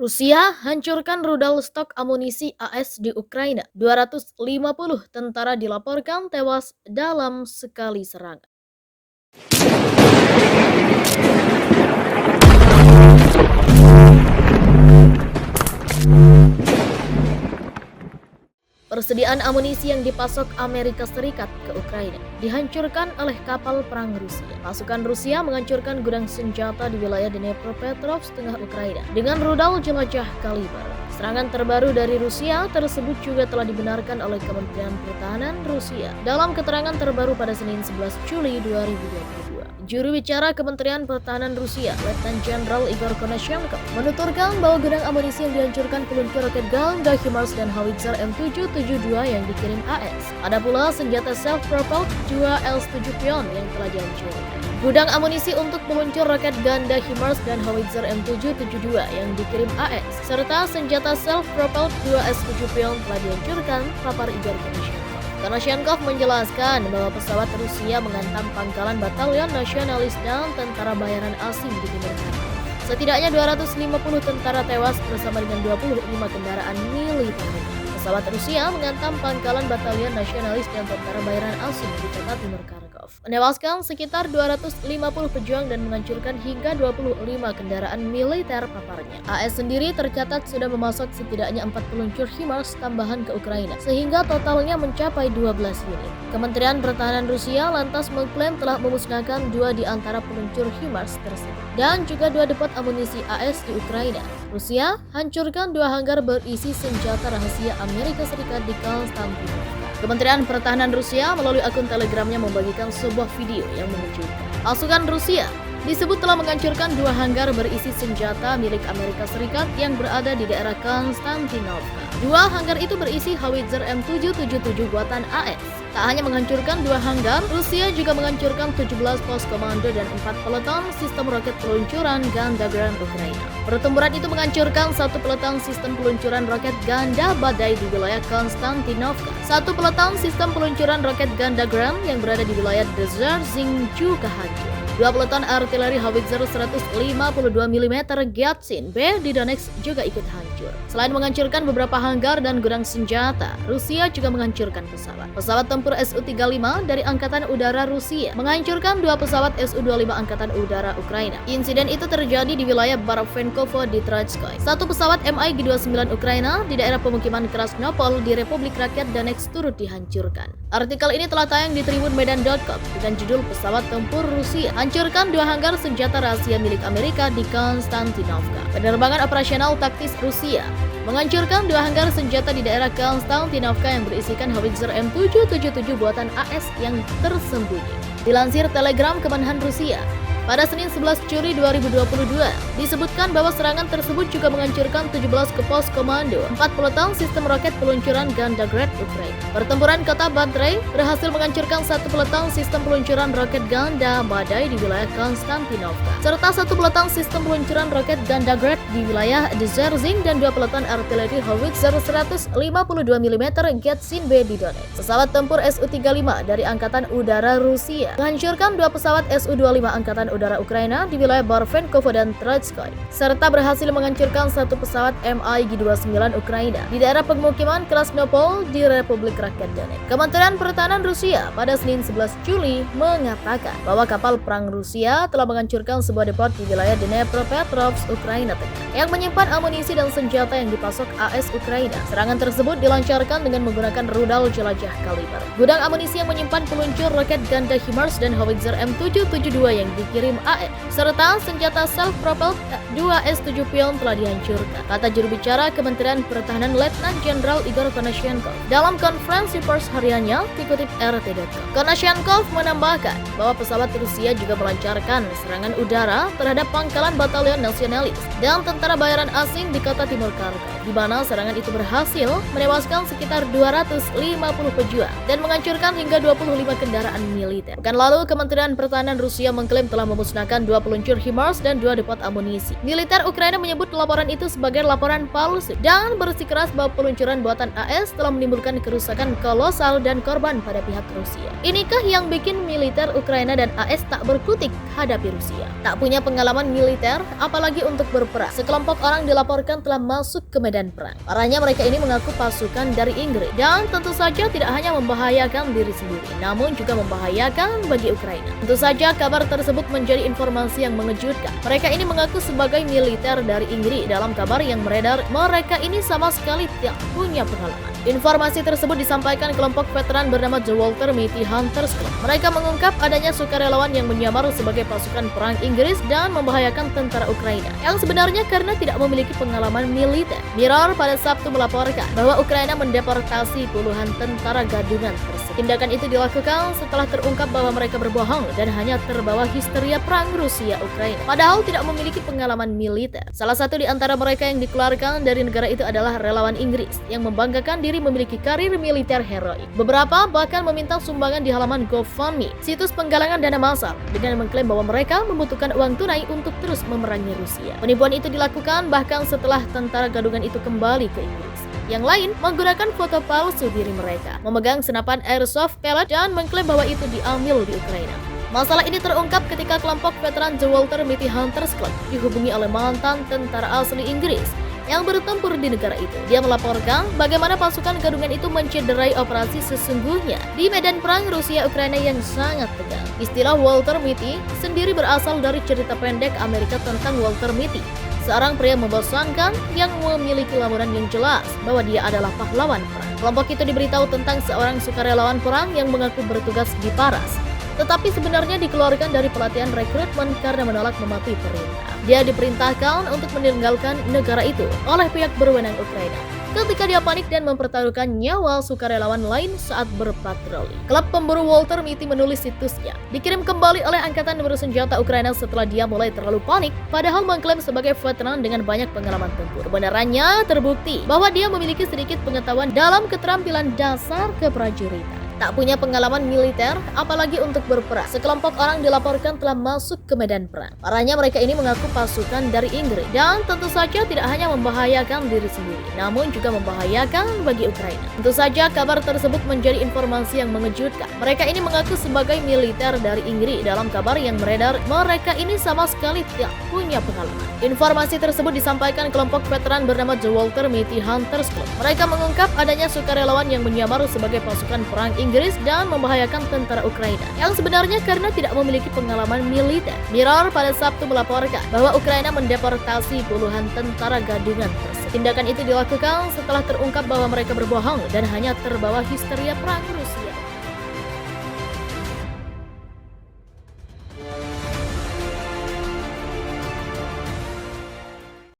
Rusia hancurkan rudal stok amunisi AS di Ukraina. 250 tentara dilaporkan tewas dalam sekali serangan. Persediaan amunisi yang dipasok Amerika Serikat ke Ukraina dihancurkan oleh kapal perang Rusia. Pasukan Rusia menghancurkan gudang senjata di wilayah Dnepropetrovsk, tengah Ukraina, dengan rudal jelajah kaliber. Serangan terbaru dari Rusia tersebut juga telah dibenarkan oleh Kementerian Pertahanan Rusia dalam keterangan terbaru pada Senin 11 Juli 2022. Juru bicara Kementerian Pertahanan Rusia, Letnan Jenderal Igor Konashenkov, menuturkan bahwa gudang amunisi yang dihancurkan peluncur roket Ganda HIMARS dan howitzer M772 yang dikirim AS. Ada pula senjata self-propelled 2S7 Pion yang telah dihancurkan. Gudang amunisi untuk peluncur roket Ganda HIMARS dan howitzer M772 yang dikirim AS, serta senjata self-propelled 2S7 Pion telah dihancurkan, papar Igor Konashenkov. Konashenkov menjelaskan bahwa pesawat Rusia menghantam pangkalan batalion nasionalis dan tentara bayaran asing di Timur Tengah. Setidaknya 250 tentara tewas bersama dengan 25 kendaraan militer. Pesawat Rusia menghantam pangkalan batalion nasionalis dan tentara bayaran asing di kota Timur Kharkov, menewaskan sekitar 250 pejuang dan menghancurkan hingga 25 kendaraan militer, paparnya. AS sendiri tercatat sudah memasok setidaknya 4 peluncur HIMARS tambahan ke Ukraina, sehingga totalnya mencapai 12 unit. Kementerian Pertahanan Rusia lantas mengklaim telah memusnahkan 2 di antara peluncur HIMARS tersebut, dan juga 2 depot amunisi AS di Ukraina. Rusia hancurkan 2 hanggar berisi senjata rahasia Amerika Serikat di Konstantinov. Kementerian Pertahanan Rusia melalui akun Telegramnya membagikan sebuah video yang mengejutkan. Pasukan Rusia disebut telah menghancurkan 2 hanggar berisi senjata milik Amerika Serikat yang berada di daerah Konstantinovka. 2 hanggar itu berisi howitzer M777 buatan AS. Tak hanya menghancurkan 2 hanggar, Rusia juga menghancurkan 17 pos komando dan 4 peleton sistem roket peluncuran Ganda Grand Ukraina. Pertempuran itu menghancurkan 1 peleton sistem peluncuran roket Ganda Badai di wilayah Konstantinovka, 1 peleton sistem peluncuran roket Ganda Grand yang berada di wilayah Dzержinsk juga hancur. 2 peleton artileri howitzer 152 mm Gatsin B di Donetsk juga ikut hancur. Selain menghancurkan beberapa hanggar dan gudang senjata, Rusia juga menghancurkan pesawat. Pesawat tempur Su-35 dari Angkatan Udara Rusia menghancurkan 2 pesawat Su-25 Angkatan Udara Ukraina. Insiden itu terjadi di wilayah Barovnikovo di Troitskoy. 1 pesawat MiG-29 Ukraina di daerah pemukiman Krasnopol di Republik Rakyat Donetsk turut dihancurkan. Artikel ini telah tayang di tribunmedan.com dengan judul Pesawat Tempur Rusia hancurkan 2 hanggar senjata rahasia milik Amerika di Konstantinovka. Penerbangan operasional taktis Rusia menghancurkan 2 hanggar senjata di daerah Konstantinovka yang berisikan howitzer M777 buatan AS yang tersembunyi. Dilansir Telegram Kemenhan Rusia, pada Senin 11 Juli 2022, disebutkan bahwa serangan tersebut juga menghancurkan 17 ke pos komando, 4 peleton sistem roket peluncuran Ganda Grand Ukraina. Pertempuran kota Badrey berhasil menghancurkan 1 peleton sistem peluncuran roket Ganda Badai di wilayah Konstantinovka, serta 1 peleton sistem peluncuran roket Ganda Grand di wilayah Dzержinsk dan 2 peleton artileri howitzer 152 mm Gatsin B di Donetsk. Pesawat tempur Su-35 dari Angkatan Udara Rusia menghancurkan 2 pesawat Su-25 Angkatan Udara Ukraina di wilayah Barovnikovo dan Troitskoy, serta berhasil menghancurkan 1 pesawat MiG-29 Ukraina di daerah pemukiman Krasnopol di Republik Rakyat Donetsk. Kementerian Pertahanan Rusia pada Senin 11 Juli mengatakan bahwa kapal perang Rusia telah menghancurkan sebuah depot di wilayah Dnepropetrovsk, Ukraina Tengah, yang menyimpan amunisi dan senjata yang dipasok AS Ukraina. Serangan tersebut dilancarkan dengan menggunakan rudal jelajah kaliber. Gudang amunisi yang menyimpan peluncur roket Ganda HIMARS dan howitzer M772 yang dikirim AS, serta senjata self-propelled 2S7 Pion telah dihancurkan, kata juru bicara Kementerian Pertahanan Letnan Jenderal Igor Konashenkov dalam konferensi pers hariannya dikutip RT.com. Konashenkov menambahkan bahwa pesawat Rusia juga melancarkan serangan udara terhadap pangkalan batalion nasionalis dan tentara bayaran asing di kota Timur Kharkov, di mana serangan itu berhasil menewaskan sekitar 250 pejuang dan menghancurkan hingga 25 kendaraan militer. Pekan lalu, Kementerian Pertahanan Rusia mengklaim telah memusnahkan 2 peluncur HIMARS dan 2 depot amunisi. Militer Ukraina menyebut laporan itu sebagai laporan palsu dan bersikeras bahwa peluncuran buatan AS telah menimbulkan kerusakan kolosal dan korban pada pihak Rusia. Inikah yang bikin militer Ukraina dan AS tak berkutik hadapi Rusia? Tak punya pengalaman militer, apalagi untuk berperang. Sekelompok orang dilaporkan telah masuk ke medan perang. Parahnya mereka ini mengaku pasukan dari Inggris dan tentu saja tidak hanya membahayakan diri sendiri, namun juga membahayakan bagi Ukraina. Tentu saja kabar tersebut menjadi informasi yang mengejutkan. Mereka ini mengaku sebagai militer dari Inggris. Dalam kabar yang beredar, mereka ini sama sekali tidak punya pengalaman. Informasi tersebut disampaikan kelompok veteran bernama The Walter Mitty Hunters Club. Mereka mengungkap adanya sukarelawan yang menyamar sebagai pasukan perang Inggris dan membahayakan tentara Ukraina, yang sebenarnya karena tidak memiliki pengalaman militer. Mirror pada Sabtu melaporkan bahwa Ukraina mendeportasi puluhan tentara gadungan tersebut. Tindakan itu dilakukan setelah terungkap bahwa mereka berbohong dan hanya terbawa histeria perang Rusia-Ukraina, padahal tidak memiliki pengalaman militer. Salah satu di antara mereka yang dikeluarkan dari negara itu adalah relawan Inggris yang membanggakan diri memiliki karir militer heroik. Beberapa bahkan meminta sumbangan di halaman GoFundMe, situs penggalangan dana massal, dengan mengklaim bahwa mereka membutuhkan uang tunai untuk terus memerangi Rusia. Penipuan itu dilakukan bahkan setelah tentara gadungan itu kembali ke Inggris. Yang lain menggunakan foto palsu diri mereka, memegang senapan airsoft pellet dan mengklaim bahwa itu diambil di Ukraina. Masalah ini terungkap ketika kelompok veteran The Walter Mitty Hunters Club dihubungi oleh mantan tentara asli Inggris yang bertempur di negara itu. Dia melaporkan bagaimana pasukan gadungan itu mencederai operasi sesungguhnya di medan perang Rusia-Ukraina yang sangat tegang. Istilah Walter Mitty sendiri berasal dari cerita pendek Amerika tentang Walter Mitty, seorang pria membosankan yang memiliki lamunan yang jelas bahwa dia adalah pahlawan perang. Kelompok itu diberitahu tentang seorang sukarelawan perang yang mengaku bertugas di Paras, tetapi sebenarnya dikeluarkan dari pelatihan rekrutmen karena menolak mematuhi perintah. Dia diperintahkan untuk meninggalkan negara itu oleh pihak berwenang Ukraina ketika dia panik dan mempertaruhkan nyawa sukarelawan lain saat berpatroli. Klub pemburu Walter Mitty menulis situsnya dikirim kembali oleh Angkatan Bersenjata Ukraina setelah dia mulai terlalu panik, padahal mengklaim sebagai veteran dengan banyak pengalaman tempur. Kebenarannya terbukti bahwa dia memiliki sedikit pengetahuan dalam keterampilan dasar keprajuritan. Tak punya pengalaman militer, apalagi untuk berperang. Sekelompok orang dilaporkan telah masuk ke medan perang. Parahnya mereka ini mengaku pasukan dari Inggris dan tentu saja tidak hanya membahayakan diri sendiri, namun juga membahayakan bagi Ukraina. Tentu saja kabar tersebut menjadi informasi yang mengejutkan. Mereka ini mengaku sebagai militer dari Inggris. Dalam kabar yang beredar, mereka ini sama sekali tidak punya pengalaman. Informasi tersebut disampaikan kelompok veteran bernama The Walter Mitty Hunters Club. Mereka mengungkap adanya sukarelawan yang menyamar sebagai pasukan perang Inggris dan membahayakan tentara Ukraina, yang sebenarnya karena tidak memiliki pengalaman militer. Mirror pada Sabtu melaporkan bahwa Ukraina mendeportasi puluhan tentara gadungan tersebut. Tindakan itu dilakukan setelah terungkap bahwa mereka berbohong dan hanya terbawa histeria perang Rusia.